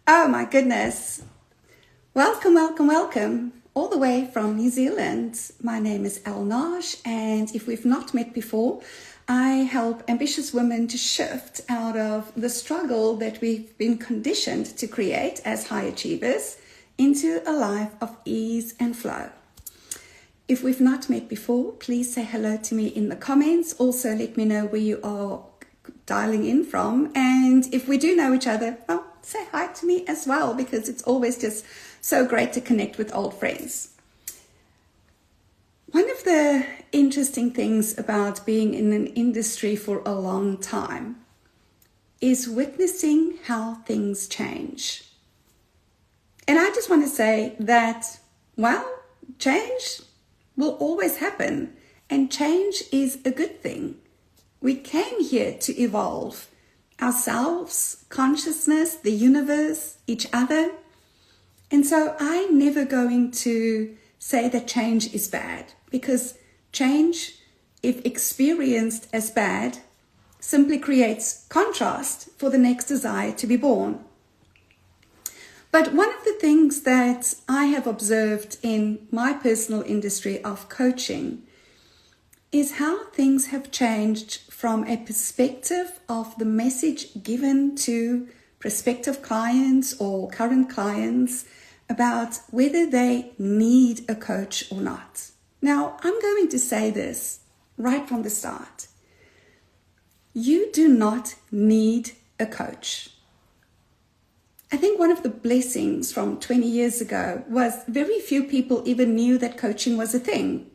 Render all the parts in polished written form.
Oh my goodness. Welcome, welcome, welcome. All the way from New Zealand. My name is El Nash, and if we've not met before, I help ambitious women to shift out of the struggle that we've been conditioned to create as high achievers into a life of ease and flow. If we've not met before, please say hello to me in the comments. Also, let me know where you are dialing in from. And if we do know each other, well, say hi to me as well, because it's always just so great to connect with old friends. One of the interesting things about being in an industry for a long time is witnessing how things change. And I just want to say that, well, change will always happen, and change is a good thing. We came here to evolve ourselves, consciousness, the universe, each other. And so I'm never going to say that change is bad, because change, if experienced as bad, simply creates contrast for the next desire to be born. But one of the things that I have observed in my personal industry of coaching is how things have changed from a perspective of the message given to prospective clients or current clients about whether they need a coach or not. Now, I'm going to say this right from the start. You do not need a coach. I think one of the blessings from 20 years ago was very few people even knew that coaching was a thing.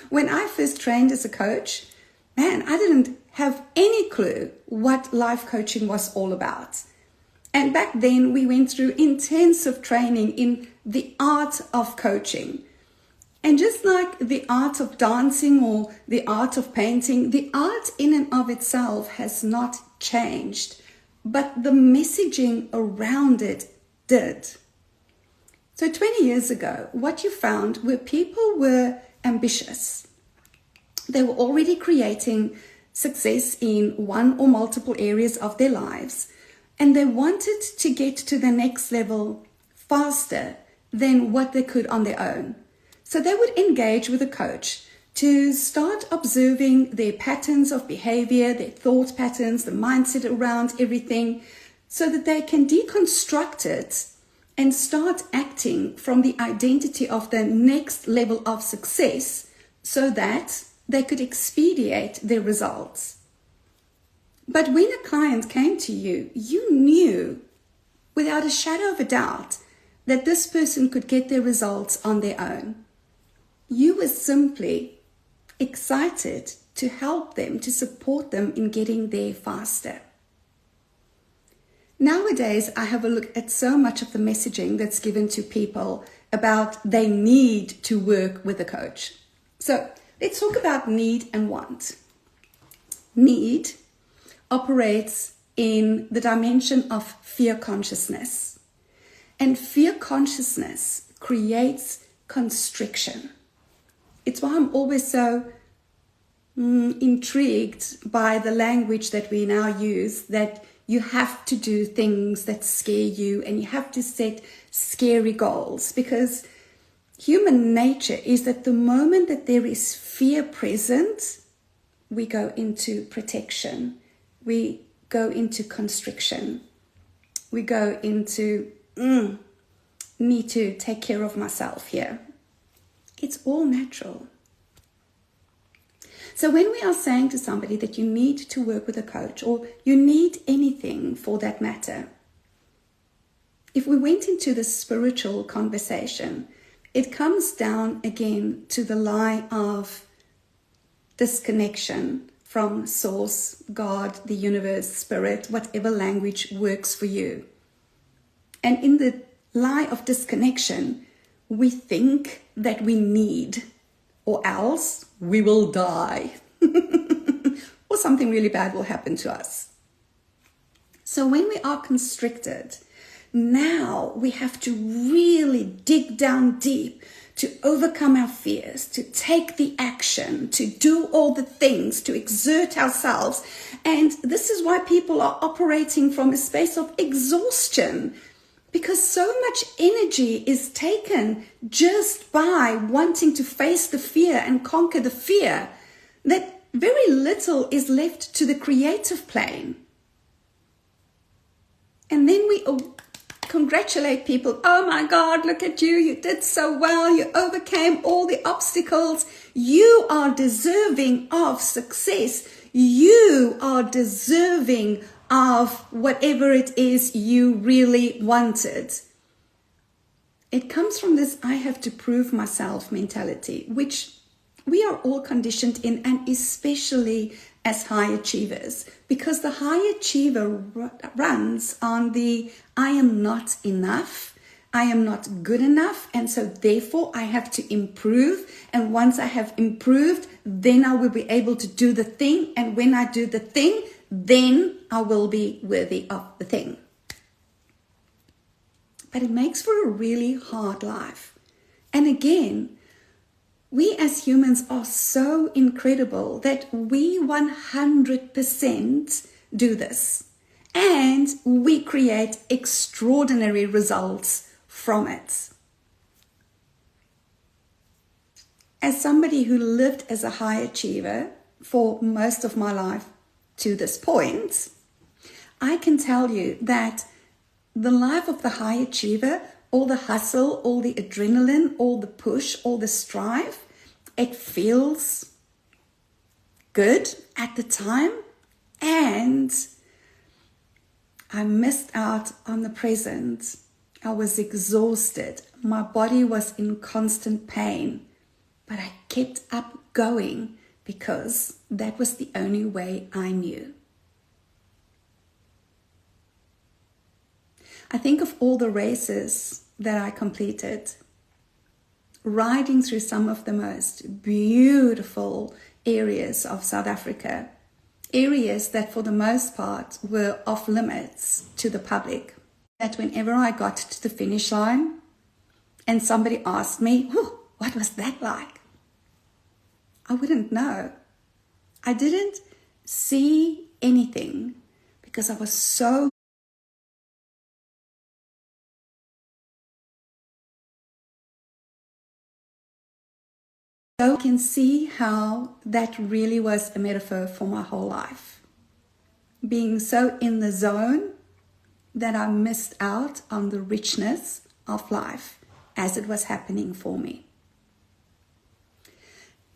When I first trained as a coach, man, I didn't have any clue what life coaching was all about. And back then we went through intensive training in the art of coaching. And just like the art of dancing or the art of painting, the art in and of itself has not changed, but the messaging around it did. So 20 years ago, what you found were people were ambitious. They were already creating success in one or multiple areas of their lives, and they wanted to get to the next level faster than what they could on their own. So they would engage with a coach to start observing their patterns of behavior, their thought patterns, the mindset around everything, so that they can deconstruct it and start acting from the identity of the next level of success so that they could expedite their results. But when a client came to you, you knew without a shadow of a doubt that this person could get their results on their own. You were simply excited to help them, to support them in getting there faster. Nowadays, I have a look at so much of the messaging that's given to people about they need to work with a coach. So let's talk about need and want. Need operates in the dimension of fear consciousness. And fear consciousness creates constriction. It's why I'm always so intrigued by the language that we now use, that you have to do things that scare you and you have to set scary goals, because human nature is that the moment that there is fear present, we go into protection, we go into constriction, we go into need to take care of myself here. It's all natural. So when we are saying to somebody that you need to work with a coach, or you need anything for that matter, if we went into the spiritual conversation, it comes down again to the lie of disconnection from source, God, the universe, spirit, whatever language works for you. And in the lie of disconnection, we think that we need, or else we will die, or something really bad will happen to us. So when we are constricted, now we have to really dig down deep to overcome our fears, to take the action, to do all the things, to exert ourselves. And this is why people are operating from a space of exhaustion, because so much energy is taken just by wanting to face the fear and conquer the fear that very little is left to the creative plane. And then we congratulate people. Oh my God, look at you. You did so well. You overcame all the obstacles. You are deserving of success. You are deserving of whatever it is you really wanted. It comes from this I have to prove myself mentality, which we are all conditioned in, and especially as high achievers, because the high achiever runs on the I am not enough, I am not good enough, and so therefore I have to improve, and once I have improved, then I will be able to do the thing, and when I do the thing, then I will be worthy of the thing. But it makes for a really hard life. And again, we as humans are so incredible that we 100% do this. And we create extraordinary results from it. As somebody who lived as a high achiever for most of my life to this point, I can tell you that the life of the high achiever, all the hustle, all the adrenaline, all the push, all the strive, it feels good at the time, and I missed out on the present. I was exhausted. My body was in constant pain, but I kept up going because that was the only way I knew. I think of all the races that I completed, riding through some of the most beautiful areas of South Africa, areas that for the most part were off limits to the public. That whenever I got to the finish line and somebody asked me, what was that like? I wouldn't know. I didn't see anything because I was so I can see how that really was a metaphor for my whole life. Being so in the zone that I missed out on the richness of life as it was happening for me.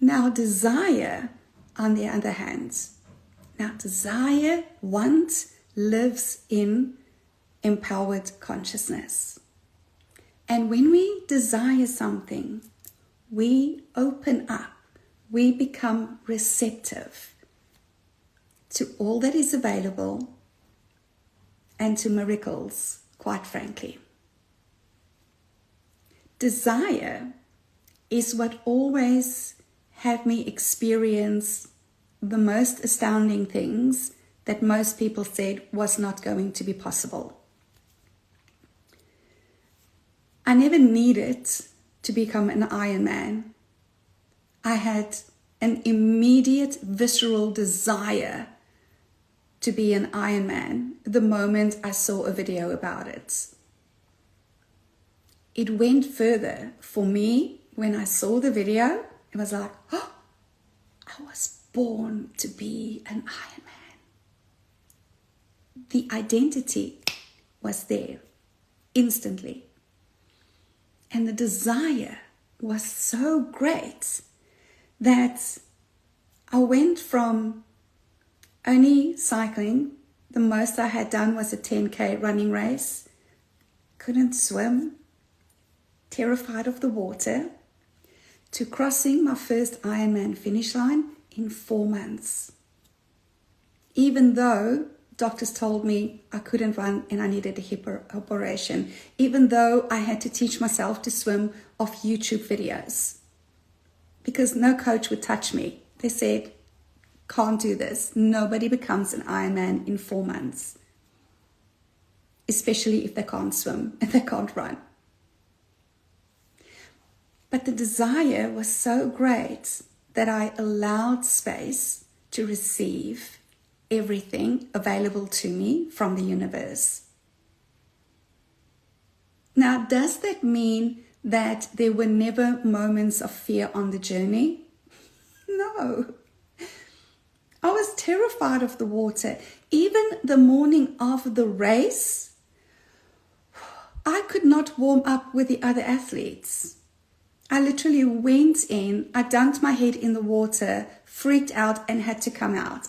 Now desire, on the other hand, desire, want, lives in empowered consciousness. And when we desire something, we open up, we become receptive to all that is available and to miracles, quite frankly. Desire is what always had me experience the most astounding things that most people said was not going to be possible. I never needed to become an Ironman. I had an immediate visceral desire to be an Ironman the moment I saw a video about it. It went further for me when I saw the video. It was like, I was born to be an Ironman. The identity was there instantly. And the desire was so great that I went from only cycling. The most I had done was a 10K running race. Couldn't swim, terrified of the water, to crossing my first Ironman finish line in 4 months. Even though doctors told me I couldn't run and I needed a hip operation, even though I had to teach myself to swim off YouTube videos, because no coach would touch me. They said, can't do this. Nobody becomes an Ironman in 4 months, especially if they can't swim and they can't run. But the desire was so great that I allowed space to receive everything available to me from the universe. Now, does that mean that there were never moments of fear on the journey? No. I was terrified of the water. Even the morning of the race, I could not warm up with the other athletes. I literally went in, I dunked my head in the water, freaked out, and had to come out.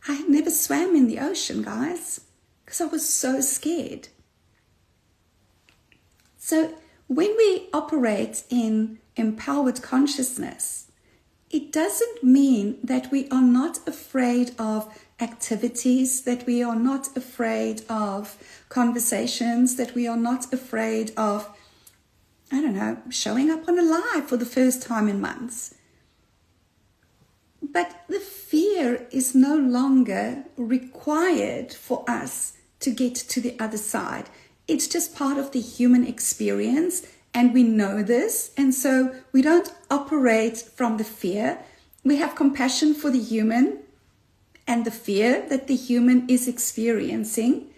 I had never swam in the ocean, guys, because I was so scared. So when we operate in empowered consciousness, it doesn't mean that we are not afraid of activities, that we are not afraid of conversations, that we are not afraid of, I don't know, showing up on a live for the first time in months. But the fear is no longer required for us to get to the other side. It's just part of the human experience, and we know this, and so we don't operate from the fear. We have compassion for the human and the fear that the human is experiencing,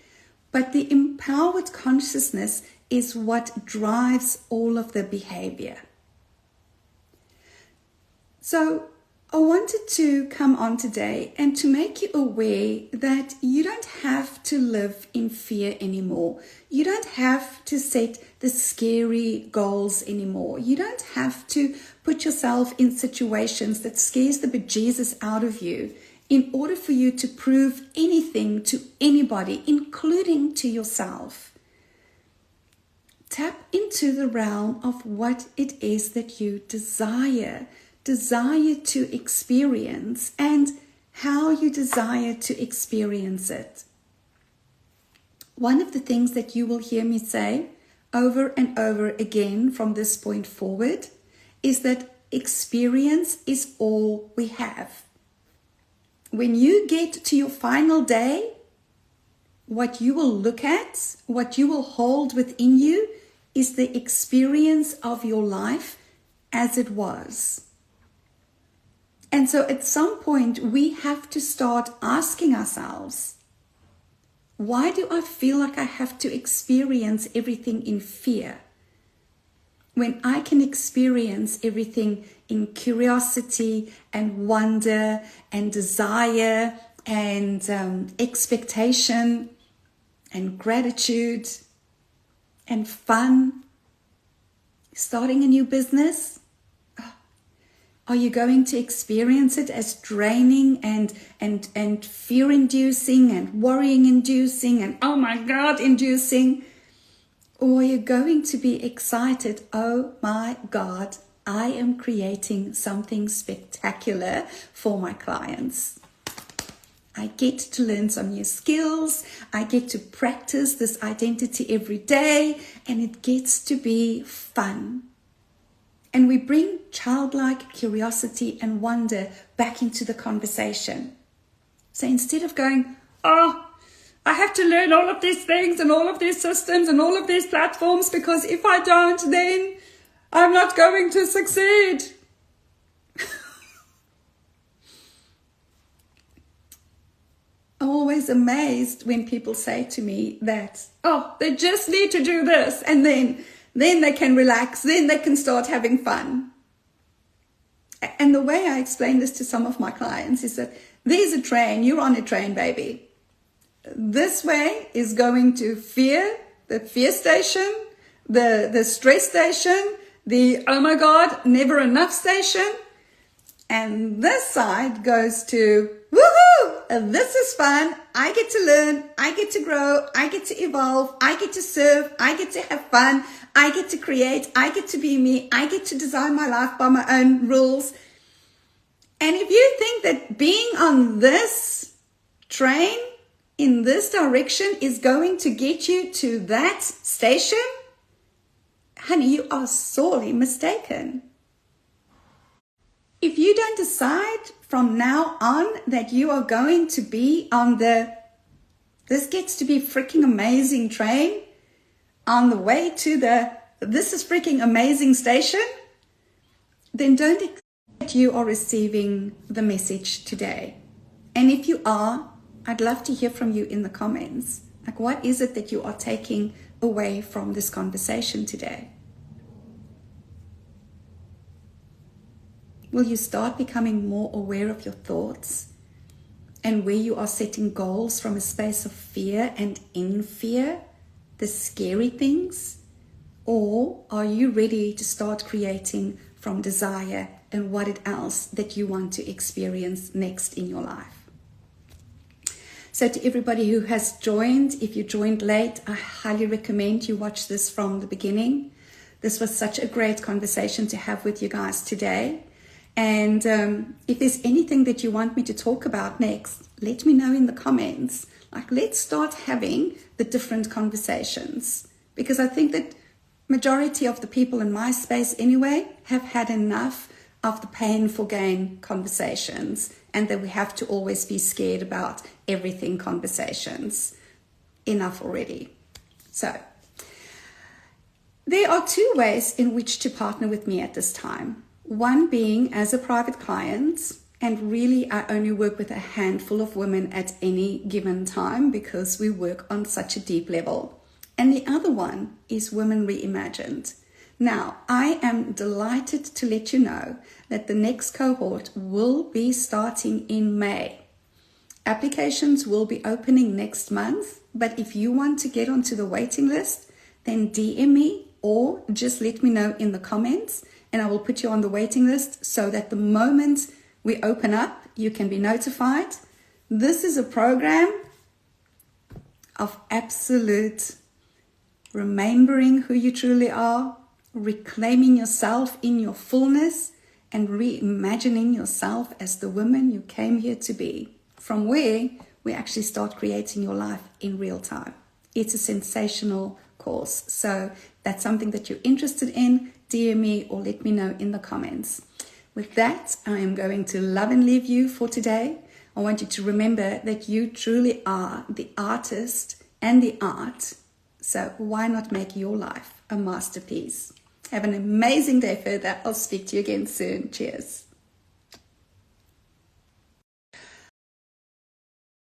but the empowered consciousness is what drives all of the behavior. So I wanted to come on today and to make you aware that you don't have to live in fear anymore. You don't have to set the scary goals anymore. You don't have to put yourself in situations that scares the bejesus out of you in order for you to prove anything to anybody, including to yourself. Tap into the realm of what it is that you desire to experience, and how you desire to experience it. One of the things that you will hear me say over and over again from this point forward is that experience is all we have. When you get to your final day, what you will look at, what you will hold within you, is the experience of your life as it was. And so at some point, we have to start asking ourselves, why do I feel like I have to experience everything in fear when I can experience everything in curiosity and wonder and desire and expectation and gratitude and fun? Starting a new business? Are you going to experience it as draining and fear-inducing and worrying-inducing and oh my God inducing? Or are you going to be excited, oh my God, I am creating something spectacular for my clients. I get to learn some new skills. I get to practice this identity every day, and it gets to be fun. And we bring childlike curiosity and wonder back into the conversation. So instead of going, oh, I have to learn all of these things and all of these systems and all of these platforms, because if I don't, then I'm not going to succeed. I'm always amazed when people say to me that, oh, they just need to do this, and then they can relax, then they can start having fun. And the way I explain this to some of my clients is that there's a train, you're on a train, baby. This way is going to fear, the fear station, the stress station, the oh my God, never enough station. And this side goes to, woohoo, this is fun. I get to learn, I get to grow, I get to evolve, I get to serve, I get to have fun, I get to create, I get to be me, I get to design my life by my own rules. And if you think that being on this train in this direction is going to get you to that station, honey, you are sorely mistaken. If you don't decide from now on that you are going to be on this gets to be freaking amazing train on the way to this is freaking amazing station, then don't expect that you are receiving the message today. And if you are, I'd love to hear from you in the comments. Like, what is it that you are taking away from this conversation today? Will you start becoming more aware of your thoughts and where you are setting goals from a space of fear and in fear, the scary things? Or are you ready to start creating from desire and what it else that you want to experience next in your life? So to everybody who has joined, if you joined late, I highly recommend you watch this from the beginning. This was such a great conversation to have with you guys today. And if there's anything that you want me to talk about next, let me know in the comments. Like, let's start having the different conversations, because I think that majority of the people in my space anyway have had enough of the pain for gain conversations, and that we have to always be scared about everything conversations. Enough already. So there are two ways in which to partner with me at this time. One being as a private client, and really I only work with a handful of women at any given time because we work on such a deep level. And the other one is Women Reimagined. Now, I am delighted to let you know that the next cohort will be starting in May. Applications will be opening next month, but if you want to get onto the waiting list, then DM me or just let me know in the comments, and I will put you on the waiting list so that the moment we open up, you can be notified. This is a program of absolute remembering who you truly are, reclaiming yourself in your fullness, and reimagining yourself as the woman you came here to be, from where we actually start creating your life in real time. It's a sensational course. So that's something that you're interested in, DM me or let me know in the comments. With that, I am going to love and leave you for today. I want you to remember that you truly are the artist and the art. So why not make your life a masterpiece? Have an amazing day further. I'll speak to you again soon. Cheers.